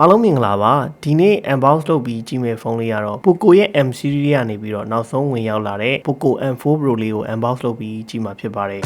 အားလုံးမင်္ဂလာပါဒီနေ့ unbox လုပ်ပြီးကြည့်မယ့်ဖုန်းလေးကတော့ Poco ရဲ့ M series ကနေပြီးတော့နောက်ဆုံးဝင်ရောက်လာတဲ့ Poco M4 Pro လေးကို unbox လုပ်ပြီးကြည့်မှာဖြစ်ပါတယ်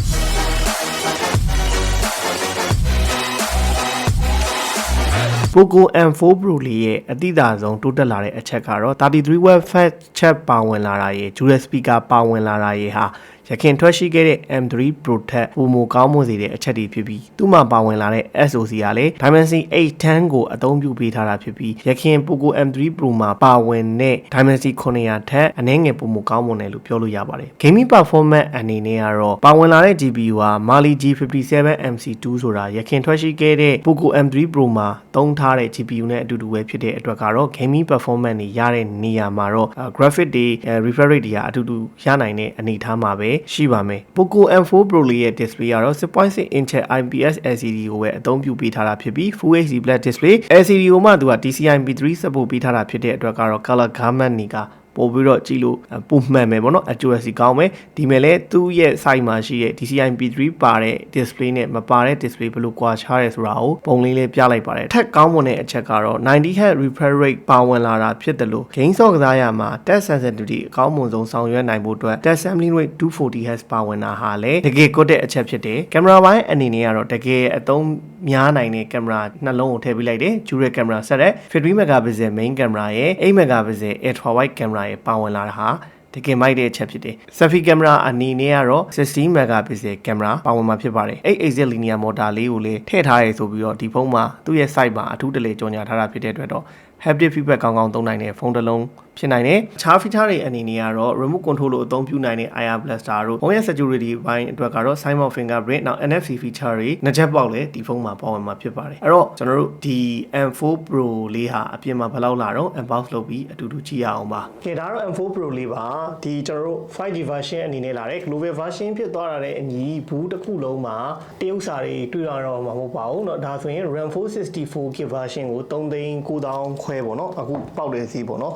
Poco M4 Pro လေးရဲ့အတိအသာဆုံးတိုးတက်လာတဲ့အချက်ကတော့33 watt fast charge ပါဝင်လာတာရဲ့ dual speaker ပါဝင်လာတာရဲ့ဟာရခင်ထွက်ရှိခဲ့တဲ့ M3 Pro ထက်ပိုမိုကောင်းမွန်စေတဲ့အချက်တွေဖြစ်ပြီးသူ့မှာပါဝင်လာတဲ့ SoC ကလည်း Dimensity 810ကိုအသုံးပြုပေးထားတာဖြစ်ပြီးရခင် Poco M3 Pro မှာပါဝင်တဲ့ Dimensity 900ထက်အနည်းငယ်ပိုမိုကောင်းမွန်တယ်လို့ပြောလို့ရပါတယ် Gaming performance အနေနဲ့ကတော့ပါဝင်လာတဲ့ GPU ဟာ Mali G57MC2 ဆိုတာရခင်ထွက်ရှိခဲ့တဲ့ Poco M3 Pro မှာသုံးထားတဲ့ GPU နဲ့အတူတူပဲဖြစ်တဲ့အတွက်ကတော့ Gaming performance တွေရတဲ့နေရာမှာတော့ graphic တွေ refresh rate တွေကအတူတူရနိုင်တဲ့အနေအထားမှာပဲရှိပါမယ် Poco M4 Pro လေးရဲ့ display ကတော့ 6.6 inch IPS LCD ကိုပဲအသုံးပြုပေးထားတာဖြစ်ပြီး Full HD Black display LCD ကိုမှသူက DCI-P3 support ပေးထားတာဖြစ်တဲ့အတွက်ကတော့ color gamut တွေကပို့ပြီးတော့ကြည့်လို့ပုံမှန်ပဲပေါ့နော် accuracy ကောင်းမယ်ဒီမဲ့လည်းသူ့ရဲ့ site မှာရှိတဲ့ DCI-P3 ပါတဲ့ display နဲ့မပါတဲ့ display ဘယ်လိုကွာခြားရဲဆိုတာကိုပုံလေးလေးပြလိုက်ပါတယ်ထက်ကောင်းမွန်တဲ့အချက်ကတော့ 90Hz refresh rate ပါဝင်လာတာဖြစ်တယ်လို့ game ဆော့ကစားရမှာ touch sensitivity အကောင်းမွန်ဆုံးဆောင်ရွက်နိုင်ဖို့အတွက် touch sampling rate 240Hz ပါဝင်တာဟာလည်းတကယ်ကွတ်တဲ့အချက်ဖြစ်တယ်ကင်မရာပိုင်းအနေနဲ့ကတော့တကယ်အသုံးများနိုင်တဲ့ကင်မရာနှလုံးကိုထည့်ပေးလိုက်တယ် dual camera ဆက်တဲ့ 50 megapixel main camera ရဲ့8 megapixel ultra wide camera ရဲ့ပါဝင်လာတာဟာတကယ်မိုက်တဲ့အချက်ဖြစ်တယ် selfie camera အနေနဲ့ကတော့16 megapixel camera ပါဝင်မှာဖြစ်ပါတယ်အဲ့ exit linear motor လေးကိုလည်းထည့်ထားရဲဆိုပြီးတော့ဒီဖုန်းမှာသူ့ရဲ့ site မှာအထူးတလေကြော်ညာထားတာဖြစ်တဲ့အတွက်တော့ haptic feedback ကောင်းကောင်းသုံးနိုင်တဲ့ဖုန်းတစ်လုံးဖြစ်နိုင်တယ်အခြား feature တွေအနေနဲ့ကတော့ remote control လို့အသုံးပြုနိုင်တဲ့ IR blaster တို့ဖုန်းရဲ့ security ဘိုင်းအတွက်ကတော့ sign of fingerprint နောက် NFC feature တွေနှစ်ချက်ပေါက်လည်းဒီဖုန်းမှာပါဝင်မှာဖြစ်ပါတယ်အဲ့တော့ကျွန်တော်တို့ဒီ M4 Pro လေးဟာအပြင်မှာဘယ်လောက်လာတော့ unbox လုပ်ပြီးအတူတူကြည့်ရအောင်ပါကဲဒါတော့ M4 Pro လေးပါဒီကျွန်တော်တို့ 5G version အနေနဲ့လာတယ် global version ဖြစ်သွားတာတဲ့အညီဘူးတစ်ခုလုံးမှာတရုပ်စာတွေတွေ့ရတော့မှာမဟုတ်ပါဘူးเนาะဒါဆိုရင် RAM 464 GB version ကို3,900ခွဲပေါ့เนาะအခုပေါက်တဲ့စီးပေါ့เนาะ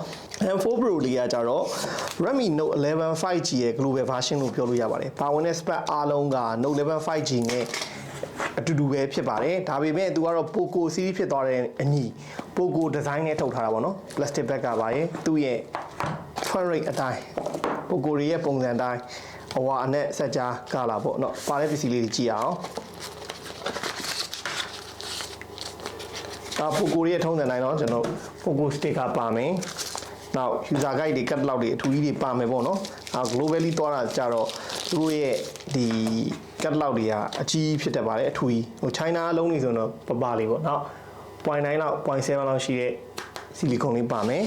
M4 Pro လေးကကြတော့ Redmi Note 11 5G ရဲ့ global version လို့ပြောလို့ရပါတယ်။ပါဝင်တဲ့ spec အားလုံးက Note 11 5G နဲ့အတူတူပဲဖြစ်ပါတယ်။ဒါပေမဲ့သူကတော့ Poco series ဖြစ်သွားတဲ့အညီ Poco design နဲ့ထုတ်ထားတာပေါ့နော်။ plastic bag ကပါရဲ့သူ့ရဲ့ front rate အတိုင်း Poco ရဲ့ပုံစံအတိုင်းအဝါအနဲ့ဆက်ကြားကလာပေါ့နော်။ပါတဲ့ပစ္စည်းလေးတွေကြည့်အောင်။ Poco ရဲ့ထုံးစံတိုင်းတော့ကျွန်တော် Poco sticker ပါမယ်။နောက် user guide တွေ catalog တွေအထူးကြီးတွေပါမယ်ပေါ့နော်။ globally သွားတာကြတော့သူတို့ရဲ့ဒီ catalog တွေကအကြီးဖြစ်တတ်ပါတယ်အထူးကြီးဟို China အလုံးနေဆိုတော့ပပလေးပေါ့နော် 0.9 လောက် 0.7 လောက်ရှိတဲ့ silicone လေးပါမယ်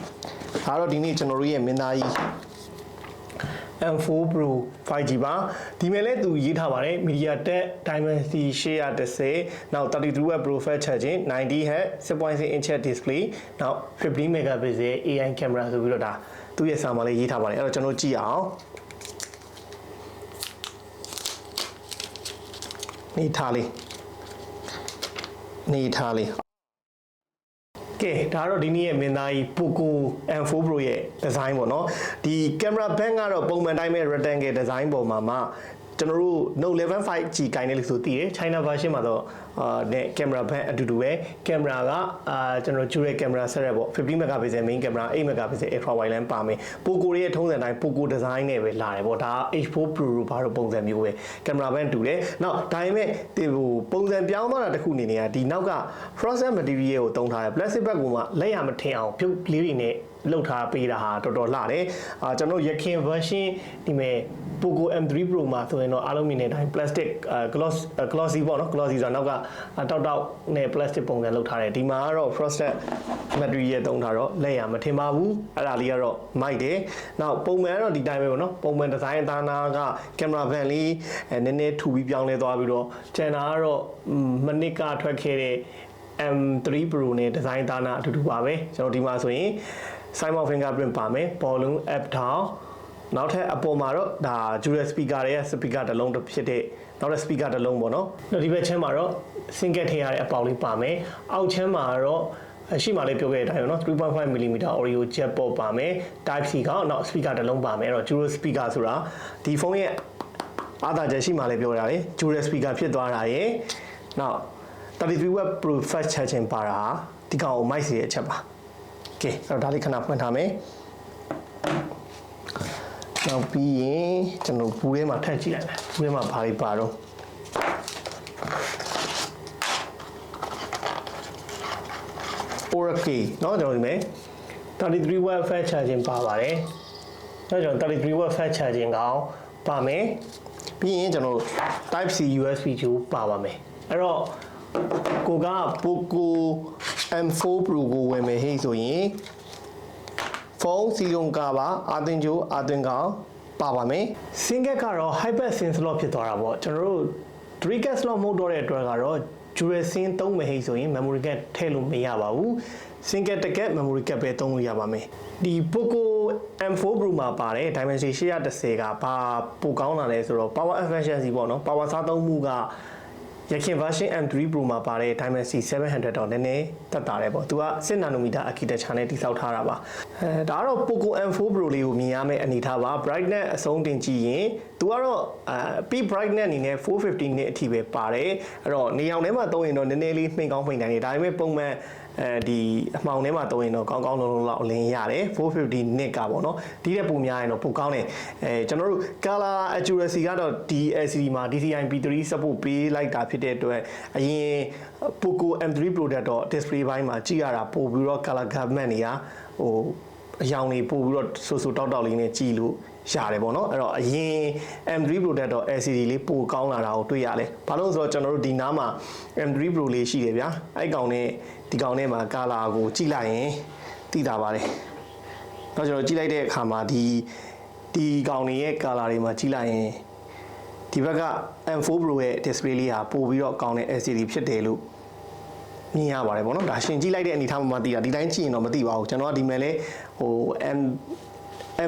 ။ဒါတော့ဒီနေ့ကျွန်တော်တို့ရဲ့မင်းသားကြီးM4 Pro 5G ပါဒီမဲ့လည်းသူရေးထားပါတယ် MediaTek Dimensity 810နောက်33 watt Pro fast charging 90Hz 6.6 inch display နောက်50 megapixel AI camera ဆိုပြီးတော့ဒါသူ့ရဲ့စာမှာလည်းရေးထားပါတယ်အဲ့တော့ကျွန်တော်ကြည့်အောင်နေထားလေးကဲဒါတော့ဒီနေ့ရဲ့မင်းသားကြီး Poco M4 Pro ရဲ့ design ပေါ့နော်ဒီ camera bank ကတော့ပုံမှန်တိုင်းပဲ rectangle design ပေါ်မှာမှကျွန်တော်တို့ Note 11 5G ကိုင်းနေလို့ဆိုတည်တယ် China version မှာတော့နဲ့ camera bank အတူတူပဲ camera ကကျွန်တော် dual camera ဆက်ရပေါ့50 megapixel main camera 8 megapixel ultra wide lens ပါမယ် Poco ရဲ့ထုံးစံတိုင်း Poco design နဲ့ပဲလာတယ်ပေါ့ဒါ H4 Pro ဘာလို့ပုံစံမျိုးပဲ camera bank တူတယ်နောက်ဒါပေမဲ့ဒီဟိုပုံစံပြောင်းသွားတာတစ်ခုအနေနဲ့ကဒီနောက်က frosted material ကိုတုံးထားတယ် plastic bag ကိုမှလက်ရမထင်အောင်ဖြုတ်လေးတွေနဲ့လောက်ထားပေးတာဟာတော်တော်လှတယ်ကျွန်တော်ရခင် version ဒီမဲ့ Poco M3 Pro မှာဆိုရင်တော့အားလုံးမြင်တဲ့အတိုင်း plastic glossy ပေါ့နော် glossy ဆိုတာနောက်ကတောက်နဲ့ plastic ပုံစံလောက်ထားတယ်ဒီမှာကတော့ frosted material တုံးထားတော့လက်ရမထင်ပါဘူးအဲ့ဒါလေးကတော့မိုက်တယ်နောက်ပုံမှန်ကတော့ဒီတိုင်းပဲပေါ့နော်ပုံမှန် design အသားနာက camera van လေးနည်းနည်းထူပြီးပြောင်းလဲသွားပြီးတော့ကျန်တာကတော့မနစ်ကထွက်ခဲ့တဲ့ M3 Pro နဲ့ design သားနာအတူတူပါပဲကျွန်တော်ဒီမှာဆိုရင် sign of fingerprint ပါမယ် volume up down နောက်ထပ်အပေါ်မှာတော့ဒါ dual speaker ရဲ့ speaker တစ်လုံးတစ်ဖြစ်တဲ့နောက်တဲ့ speaker တစ်လုံးပေါ့နော်ဒီဘက်ချမ်းမှာတော့ single ထည့်ရတဲ့အပေါက်လေးပါမယ်အောက်ချမ်းမှာတော့ရှိမှလေးပြောခဲ့တဲ့အတိုင်းပေါ့နော် 3.5mm audio jack port ပါမယ် type C ကနောက် speaker တစ်လုံးပါမယ်အဲ့တော့ dual speaker ဆိုတာဒီဖုန်းရဲ့အားသာချက်ရှိမှလေးပြောရတယ် dual speaker ဖြစ်သွားတာရဲ့နောက်33 watt Pro fast charging ပါတာ ဒီကောင်ကိုမိုက်စီရဲ့အချက်ပါโอเคအဲ့တော့ဒါလေးခဏဖွင့်ထားမယ်နောက်ပြီးရင်ကျွန်တော်ဘူးထဲမှာထည့်ကြည့်လိုက်မယ်ဘူးထဲမှာဘာတွေပါတော့4K เนาะကျွန်တော်ဒီမဲ့33 watt fast charging ပါပါတယ်။ဒါကြောင့်33 watt fast charging ကောင်ပါမယ်။ပြီးရင်ကျွန်တော် Type C USB ကိုပါပါမယ်။အဲ့တော့ကိုက Poco M4 Pro ကိုဝယ်မယ်ဟိဆိုရင်ဖုန်းစီလုံးကပါအာသွင်းကြိုးအာသွင်းကောင်ပါပါမယ်။ Single ကတော့ Hyper SIM slot ဖြစ်သွားတာပေါ့။ကျွန်တော်တို့ 3K slot မဟုတ်တော့တဲ့အတွက်ကတော့Dual SIM သုံးမယ်ဟိဆိုရင် memory card ထည့်လို့မရပါဘူး single ticket memory card ပဲသုံးလို့ရပါမယ်ဒီ Poco M4 Pro မှာပါတယ် Dimensity 810ကဘာပိုကောင်းလာလဲဆိုတော့ power efficiency ပေါ့နော် power စားသုံးမှုကရခင် version M3 Pro မှာပါတယ် Dimensity 700တော့နည်းနည်းတက်တာတယ်ပေါ့သူက6 nanometer architecture နဲ့တိစောက်ထားတာပါဒါကတော့ Poco M4 Pro လေးကိုမြင်ရမယ့်အနေထားပါ brightness အဆုံးတင်ကြည့်ရင်သူကတော့peak brightness အနေနဲ့ 450 nit အထိပဲပါတယ်အဲ့တော့နေရောင်ထဲမှာသုံးရင်တော့နည်းနည်းလေးမှိန်ကောင်းမှိန်နိုင်တယ်ဒါပေမဲ့ပုံမှန်ဒီအမှောင်ထဲမှာသုံးရင်တော့ကောင်းကောင်းလုံးလုံးလောက်အလင်းရတယ်450 nit ကပေါ့နော်ဒီတဲ့ပုံများရင်တော့ပိုကောင်းတယ်ကျွန်တော်တို့ color accuracy ကတော့ဒီ LCD မှာ DCI-P3 support ပေးလိုက်တာဖြစ်တဲ့အတွက်အရင် Poco M3 Pro တော့ display ဘိုင်းမှာကြည့်ရတာပို့ပြီးတော့ color gamut တွေကဟိုအရောင်တွေပို့ပြီးတော့ဆိုတောက်တောက်လေးနဲ့ကြည့်လို့ရတယ်ပေါ့နော်အဲ့တော့အရင် M3 Pro တော့ LCD လေးပိုကောင်းလာတာကိုတွေ့ရလဲဘာလို့ဆိုတော့ကျွန်တော်တို့ဒီနားမှာ M3 Pro လေးရှိတယ်ဗျာအဲ့ကောင်နဲ့ဒီကောင်နဲ့မှာ color ကိုကြည့်လိုက်ရင်သိတာပါတယ်တော့ကျွန်တော်ကြည့်လိုက်တဲ့အခါမှာဒီကောင်တွေရဲ့ color တွေမှာကြည့်လိုက်ရင်ဒီဘက်က M4 Pro ရဲ့ display လေးဟာပို့ပြီးတော့ကောင်းတဲ့ LCD ဖြစ်တယ်လို့မြင်ရပါတယ်ပေါ့နော်ဒါရှင်ကြည့်လိုက်တဲ့အနေထားမှာသိတာဒီတိုင်းကြည့်ရင်တော့မသိပါဘူးကျွန်တော်ကဒီမဲ့လဲဟို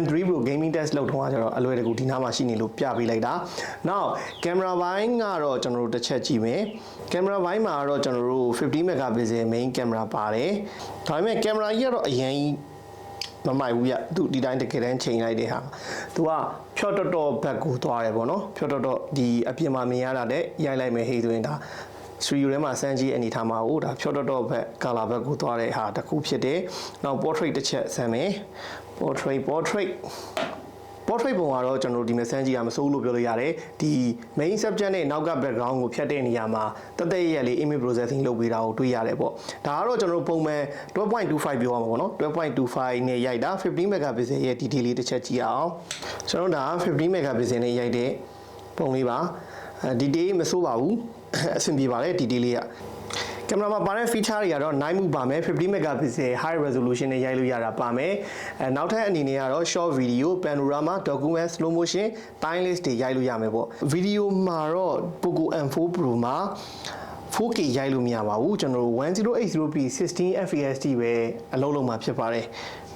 M3 Pro gaming test လုပ်တော့ကျတော့အလွယ်တကူဒီနားမှာရှိနေလို့ပြပေးလိုက်တာ now camera ဘိုင်းကတော့ကျွန်တော်တို့တစ်ချက်ကြည့်မယ် camera ဘိုင်းမှာတော့ကျွန်တော်တို့50 megapixel main camera ပါတယ်ဒါပေမဲ့ camera ကြီးကတော့အရင်မမိုက်ဘူးပြသူဒီတိုင်းတကယ်တမ်းချိန်လိုက်တဲ့ဟာသူကဖြော့တော်ဘက်ကိုသွားတယ်ပေါ့နော်ဖြော့တော်ဒီအပြင်မှာမြင်ရတာတဲ့ရိုက်လိုက်မယ်ဟေးဆိုရင်ဒါstudio ထဲမှာစမ်းကြည့်အနေထားမှာဟိုဒါဖြော့တော်ဘက် color ဘက်ကိုသွားတဲ့ဟာတစ်ခုဖြစ်တယ်နောက် portrait တစ်ချက်စမ်းမယ် portrait ပုံကတော့ကျွန်တော်တို့ဒီမဲ့စမ်းကြည့်ရမစိုးလို့ပြောလို့ရတယ်ဒီ main subject နဲ့နောက်က background ကိုဖြတ်တဲ့နေရာမှာတက်တက်ရက်လေး image processing လုပ်ပေးတာကိုတွေ့ရတယ်ပေါ့ဒါကတော့ကျွန်တော်တို့ပုံမှန် 12.25 ပြောရမှာပေါ့နော် 12.25 နဲ့ရိုက်တာ50 megapixel ရဲ့ detail လေးတစ်ချက်ကြည့်အောင်ကျွန်တော်တို့ဒါ50 megapixel နဲ့ရိုက်တဲ့ပုံလေးပါ detail မစိုးပါဘူးအဆင်ပြေပါတယ် detail လေးကကင်မရာမှာပါတဲ့ feature တွေကတော့ night move ပါမယ်50 megapixel high resolution နဲ့ရိုက်လို့ရတာပါမယ်နောက်ထပ်အနေနဲ့ကတော့ short video panorama document slow motion timeless တွေရိုက်လို့ရမယ်ပေါ့ video မှာတော့ Poco M4 Pro မှာ 4K ရိုက်လို့မရပါဘူးကျွန်တော်တို့ 1080p 16 fps ပဲအလုပ်လုပ်မှာဖြစ်ပါတယ်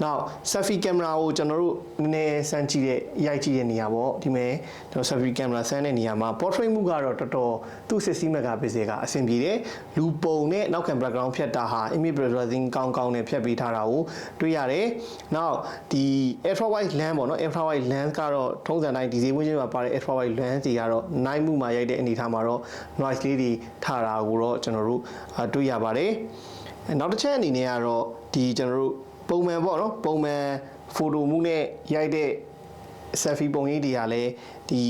နောက် selfie camera ကိုကျွန်တော်တို့နည်းနည်းစမ်းကြည့်တဲ့ရိုက်ကြည့်တဲ့နေရာပေါ့ဒီမဲ့ကျွန်တော် selfie camera စမ်းတဲ့နေရာမှာ portrait မှုကတော့တော်တော်သူ့60 megapixel ကအဆင်ပြေတယ်လူပုံနဲ့နောက်ခံ background ဖြတ်တာဟာ image processing ကောင်းနဲ့ဖြတ်ပေးထားတာကိုတွေ့ရတယ်နောက်ဒီ ultra wide lens ပေါ့နော် ultra wide lens ကတော့ထုံးစံတိုင်းဒီဈေးဝန်းကျင်မှာပါတဲ့ ultra wide lens တွေကတော့ night move မှာရိုက်တဲ့အနေထားမှာတော့ noise လေးတွေထားတာကိုတော့ကျွန်တော်တို့တွေ့ရပါတယ်နောက်တစ်ချက်အနေနဲ့ကတော့ဒီကျွန်တော်တို့ပုံမှန်ပေါ့နော်ပုံမှန် photo မှုနဲ့ရိုက်တဲ့ selfie ပုံရိပ်တွေကလည်းဒီ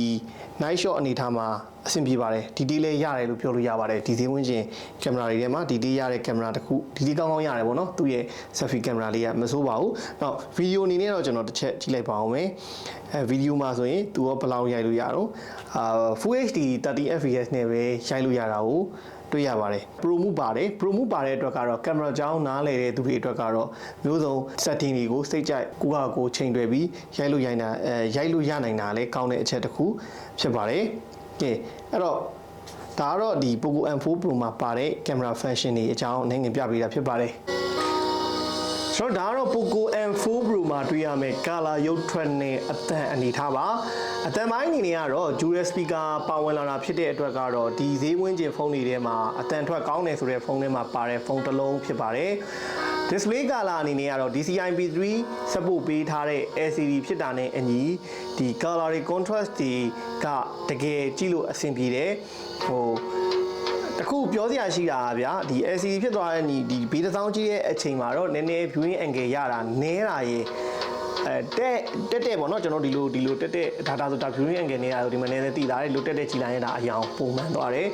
night shot အနေထားမှာအဆင်ပြေပါတယ် detail လည်းရတယ်လို့ပြောလို့ရပါတယ်ဒီဈေးဝန်းကျင်ကင်မရာတွေထဲမှာ detail ရတဲ့ကင်မရာတစ်ခု detail ကောင်းရတယ်ပေါ့နော်သူ့ရဲ့ selfie ကင်မရာလေးကမဆိုးပါဘူးနောက် video အနေနဲ့တော့ကျွန်တော်တစ်ချက်ကြည့်လိုက်ပါအောင်မယ်video မှာဆိုရင်သူရောဘယ်လောက်ရိုက်လို့ရတော့full HD 30 fps နဲ့ပဲရိုက်လို့ရတာကိုတွေ့ရပါတယ် Pro မှုပါတယ် Pro မှုပါတဲ့အတွက်ကတော့ကင်မရာကြောင်းနားလည်တဲ့သူတွေအတွက်ကတော့မျိုးစုံ setting တွေကိုစိတ်ကြိုက်ကိုချိန်တွယ်ပြီးရိုက်လို့ရနိုင်တာလည်းကောင်းတဲ့အချက်တစ်ခုဖြစ်ပါတယ်ကဲအဲ့တော့ဒါကတော့ဒီ Poco M4 Pro မှာပါတဲ့ camera function တွေအကြောင်းအနေနဲ့ပြပေးတာဖြစ်ပါတယ်ဆိုတော့ဒါကတော့ Poco M4 Pro မှာတွေ့ရမယ့် color ရုပ်ထွက်နဲ့အသံအနေထားပါအသံပိုင်းအနေနဲ့ကတော့ dual speaker ပါဝင်လာတာဖြစ်တဲ့အတွက်ကတော့ဒီဈေးဝန်းကျင်ဖုန်းတွေထဲမှာအသံထွက်ကောင်းတယ်ဆိုတဲ့ဖုန်းထဲမှာပါတဲ့ဖုန်းတစ်လုံးဖြစ်ပါတယ် display color အနေနဲ့ကတော့ DCI-P3 support ပေးထားတဲ့ LCD ဖြစ်တာနဲ့အညီဒီ color တွေ contrast တွေကတကယ်ကြည့်လို့အဆင်ပြေတယ်ဟို တခုပြောစရာရှိတာဗျာဒီ LCD ဖြစ်သွားတဲ့ဒီဘေးတစ်စောင်းကြီးရဲ့အချိန်မှာတော့နည်းနည်း viewing angle ရတာနည်းတာရေတက်ပေါ့နော်ကျွန်တော်ဒီလိုတက်data ဆိုတာ viewing angle နေတာဆိုဒီမှာနည်းနည်းတည်တာလေလိုတက်ကြည်လိုက်ရင်ဒါအယောင်ပုံမှန်သွားတယ်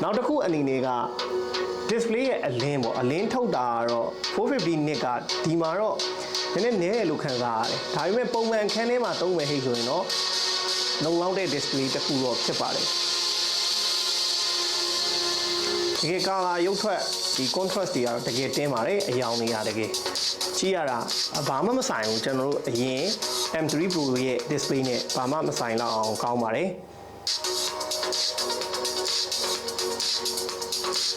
နောက်တစ်ခုအနေနဲ့က display ရဲ့အလင်းပေါ့အလင်းထုတ်တာကတော့450 nit ကဒီမှာတော့နည်းနည်းတယ်လို့ခံစားရတယ်ဒါပေမဲ့ပုံမှန်အခန်းထဲမှာသုံးမယ်ဟိတ်ဆိုရင်တော့လုံလောက်တဲ့ display တစ်ခုတော့ဖြစ်ပါတယ်တကယ်ကာလာရုပ်ထွက်ဒီ contrast တွေကတော့တကယ်တင်းပါတယ်အယောင်တွေကတကယ်ကြည့်ရတာဘာမှမဆိုင်ဘူးကျွန်တော်တို့အရင် M3 Pro ရဲ့ display နဲ့ဘာမှမဆိုင်တော့အောင်ကောင်းပါတယ်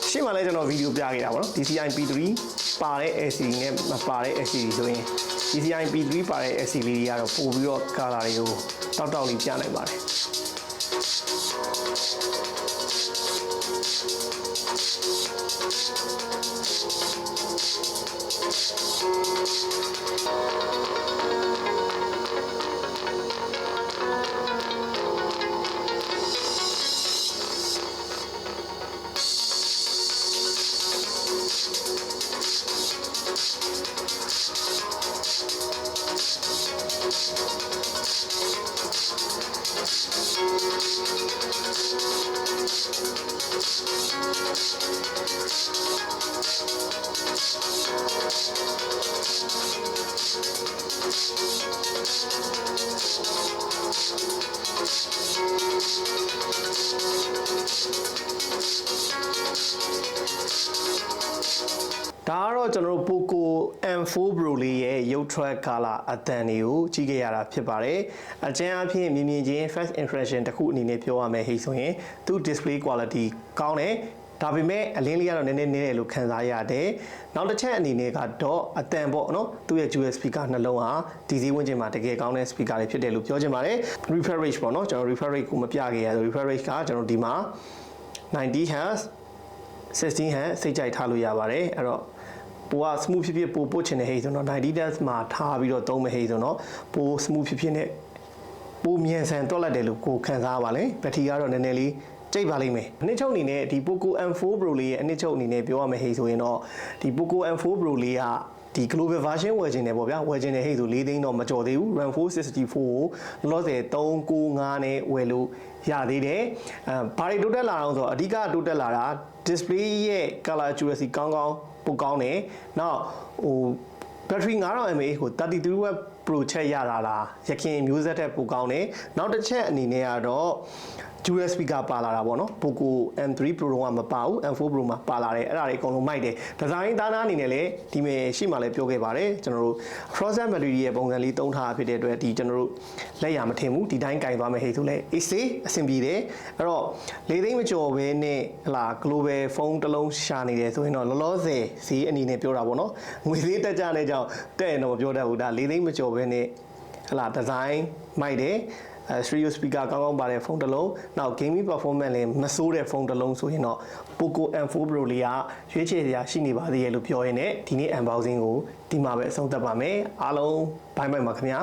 ရှင်းပါလဲကျွန်တော်ဗီဒီယိုပြခဲ့တာပေါ့နော် DCI P3 ပါတဲ့ LCD နဲ့မပါတဲ့ LCD ဆိုရင် DCI P3 ပါတဲ့ LCD တွေကတော့ပို့ပြီးတော့ color တွေကိုတောက်လေးပြနိုင်ပါတယ်ဒါကတော့ကျွန်တော်တို့ Poco M4 Pro လေးရဲ့ရုပ်ထွက် color အသံတွေကိုကြည့်ခဲ့ရတာဖြစ်ပါတယ်။အကျဉ်းအဖြစ်မြင်ချင်း first impression တစ်ခုအနေနဲ့ပြောရမယ်ဟိဆိုရင်သူ display quality ကောင်းတယ်။ဒါပေမဲ့အလင်းလေးကတော့နည်းနည်းတယ်လို့ခံစားရတယ်။နောက်တစ်ချက်အနေနဲ့ကတော့အသံပေါ့နော်။သူ့ရဲ့ dual speaker နှလုံးဟာဒီဈေးဝန်းကျင်မှာတကယ်ကောင်းတဲ့ speaker တွေဖြစ်တယ်လို့ပြောချင်ပါတယ်။ refresh rate ပေါ့နော်။ကျွန်တော် refresh rate ကိုမပြခဲ့ရဆို refresh rate ကကျွန်တော်ဒီမှာ90 Hz 16 Hz စိတ်ကြိုက်ထားလို့ရပါတယ်။အဲ့တော့ပိုက smooth ဖြစ်ပို့ချင်တဲ့ဟိတ်ဆိုတော့90 Hz မှာထားပြီးတော့သုံးမဲ့ဟိတ်ဆိုတော့ပို smooth ဖြစ်နဲ့ပိုမြန်ဆန်တွက်လိုက်တယ်လို့ကိုခံစားပါလေဘက်ထရီကတော့နည်းနည်းလေးကြိတ်ပါလိမ့်မယ်အနှစ်ချုပ်အနေနဲ့ဒီ Poco M4 Pro လေးရဲ့အနှစ်ချုပ်အနေနဲ့ပြောရမယ့်ဟိတ်ဆိုရင်တော့ဒီ Poco M4 Pro လေးကဒီ global version ဝယ်ခြင်းတယ်ပေါ့ဗျာဝယ်ခြင်းတဲ့ဟိတ်ဆို4သိန်းတော့မကျော်သေးဘူး RAM 464ကိုလောလောဆယ်395နဲ့ဝယ်လို့ရသေးတယ်ဘာတွေတိုးတက်လာအောင်ဆိုတော့အဓိကတိုးတက်လာတာ display ရဲ့ color accuracy ကောင်းပိုကောင်းတယ်နောက်ဟို battery 9000 mAh ကို 33W Pro ချက်ရတာလားရခင်မျိုးဆက်တဲ့ပိုကောင်းတယ်နောက်တစ်ချက်အနေနဲ့ကတော့ dual speaker ပါလာတာပေါ့နော် Poco M3 Pro တော့မပါဘူး M4 Pro မှာပါလာတယ်အဲ့ဒါတွေအကုန်လုံးမိုက်တယ်ဒီဇိုင်းသားနာအနေနဲ့လည်းဒီမဲ့ရှေ့မှာလည်းပြောခဲ့ပါတယ်ကျွန်တော်တို့ frozen battery ရဲ့ပုံစံလေးသုံးထားဖြစ်တဲ့အတွက်ဒီကျွန်တော်တို့လက်ရမထင်ဘူးဒီတိုင်းကင်သွားမယ်ဟိတ်ဆိုလဲ AC အဆင်ပြေတယ်အဲ့တော့၄သိန်းမကျော်ဘဲနဲ့ဟလာ global phone တစ်လုံးရှာနေတယ်ဆိုရင်တော့လောလောဆယ်ဈေးအနေနဲ့ပြောတာပေါ့နော်ငွေဈေးတက်ကြတဲ့ကြောင့်တဲ့ရင်တော့မပြောတတ်ဘူးဒါ၄သိန်းမကျော်ဘဲနဲ့ဟလာဒီဇိုင်းမိုက်တယ်stereo speaker ကောင်းပါတဲ့ဖုန်းတစ်လုံးနောက် gaming performance လည်းမဆိုးတဲ့ဖုန်းတစ်လုံးဆိုရင်တော့ Poco M4 Pro လေးကရွေးချယ်စရာရှိနေပါသေးရဲ့လို့ပြောရင်းနဲ့ဒီနေ့ unboxing ကိုဒီမှာပဲအဆုံးသတ်ပါမယ်အားလုံးဘိုင်ဘိုင်ပါခင်ဗျာ